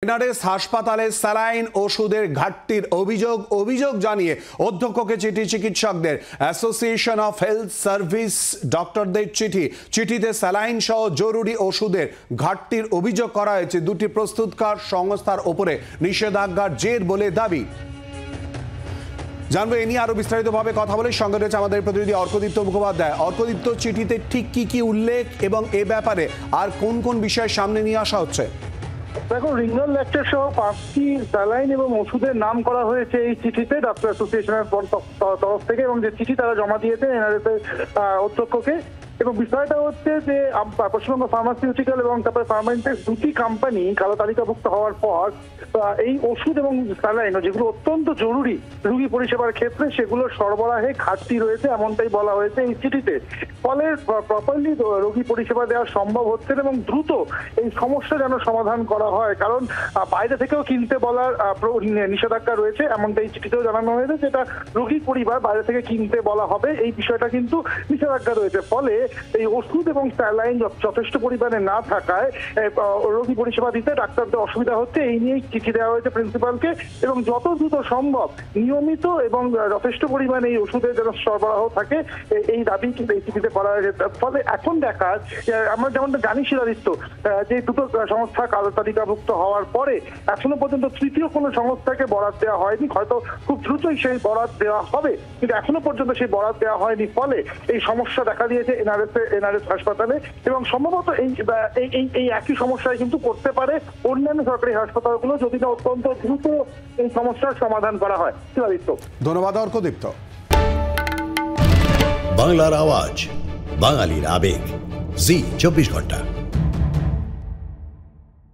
NRS হাসপাতালে saline ওষুধের ঘাটতির অভিযোগ জানিয়ে অধ্যক্ষকে চিঠি চিকিৎসকদের। অ্যাসোসিয়েশন অফ হেলথ সার্ভিস ডক্টরদের চিঠিতে স্যালাইন সহ জরুরি ওষুধের ঘাটতির অভিযোগ করা হয়েছে। দুটি প্রস্তুতকার সংস্থার ওপরে নিষেধাজ্ঞার জের বলে দাবি। জানবো এ নিয়ে আরো বিস্তারিতভাবে কথা বলে সঙ্গে রয়েছে আমাদের প্রতিনিধি অর্কদীপ্ত মুখোপাধ্যায়। অর্কদীপ্ত, চিঠিতে ঠিক কি উল্লেখ এবং এ ব্যাপারে আর কোন কোন বিষয় সামনে নিয়ে আসা হচ্ছে? দেখো, রিঙ্গল ল্যাকটেট সহ 5টি স্যালাইন এবং ওষুধের নাম করা হয়েছে এই চিঠিতে ডক্টর অ্যাসোসিয়েশনের তরফ থেকে, এবং যে চিঠি তারা জমা দিয়েছে এনআরএস এর অধ্যক্ষকে। এবং বিষয়টা হচ্ছে যে পশ্চিমবঙ্গ ফার্মাসিউটিক্যাল এবং তারপরে ফার্মাইনটেক্স দুটি কোম্পানি কালো তালিকাভুক্ত হওয়ার পর এই ওষুধ এবং স্যালাইন যেগুলো অত্যন্ত জরুরি রোগী পরিষেবার ক্ষেত্রে সেগুলোর সরবরাহে ঘাটতি রয়েছে, এমনটাই বলা হয়েছে এই চিঠিতে। ফলে প্রপারলি রোগী পরিষেবা দেওয়া সম্ভব হচ্ছে এবং দ্রুত এই সমস্যা যেন সমাধান করা হয়, কারণ বাইরে থেকেও কিনতে বলার নিষেধাজ্ঞা রয়েছে, এমনটা এই চিঠিতেও জানানো হয়েছে যেটা রোগী পরিবার বাইরে থেকে কিনতে বলা হবে, এই বিষয়টা কিন্তু নিষেধাজ্ঞা রয়েছে। ফলে এই ওষুধ এবং স্যালাইন যথেষ্ট পরিমাণে না থাকায় রোগী পরিষেবা দিতে ডাক্তারদের অসুবিধা হচ্ছে। এই নিয়েই চিঠি দেওয়া হয়েছে প্রিন্সিপালকে, এবং যত দ্রুত সম্ভব নিয়মিত এবং যথেষ্ট পরিমাণে এই ওষুধের যেন সরবরাহ থাকে এই দাবি কিন্তু এই চিঠিতে করা হয়েছে। ফলে এখন দেখা আমরা যেমনটা জানি শিলাদিত্য, যে দুটো সংস্থা কালো তালিকাভুক্ত হওয়ার পরে এখনো পর্যন্ত তৃতীয় কোনো সংস্থাকে বরাদ দেওয়া হয়নি। হয়তো খুব দ্রুতই সেই বরাদ দেওয়া হবে, কিন্তু এখনো পর্যন্ত সেই বরাদ দেওয়া হয়নি। ফলে এই সমস্যা দেখা দিয়েছে এনআরএস হাসপাতালে, এবং সম্ভবত এই একই সমস্যায় কিন্তু করতে পারে অন্যান্য সরকারি হাসপাতালগুলো যদি না অত্যন্ত দ্রুত এই সমস্যার সমাধান করা হয়। শিলাদিত্য, ধন্যবাদ অর্কদীপ্ত। বাংলার আওয়াজ, বাঙালির আবেগ, জি 24 ঘন্টা।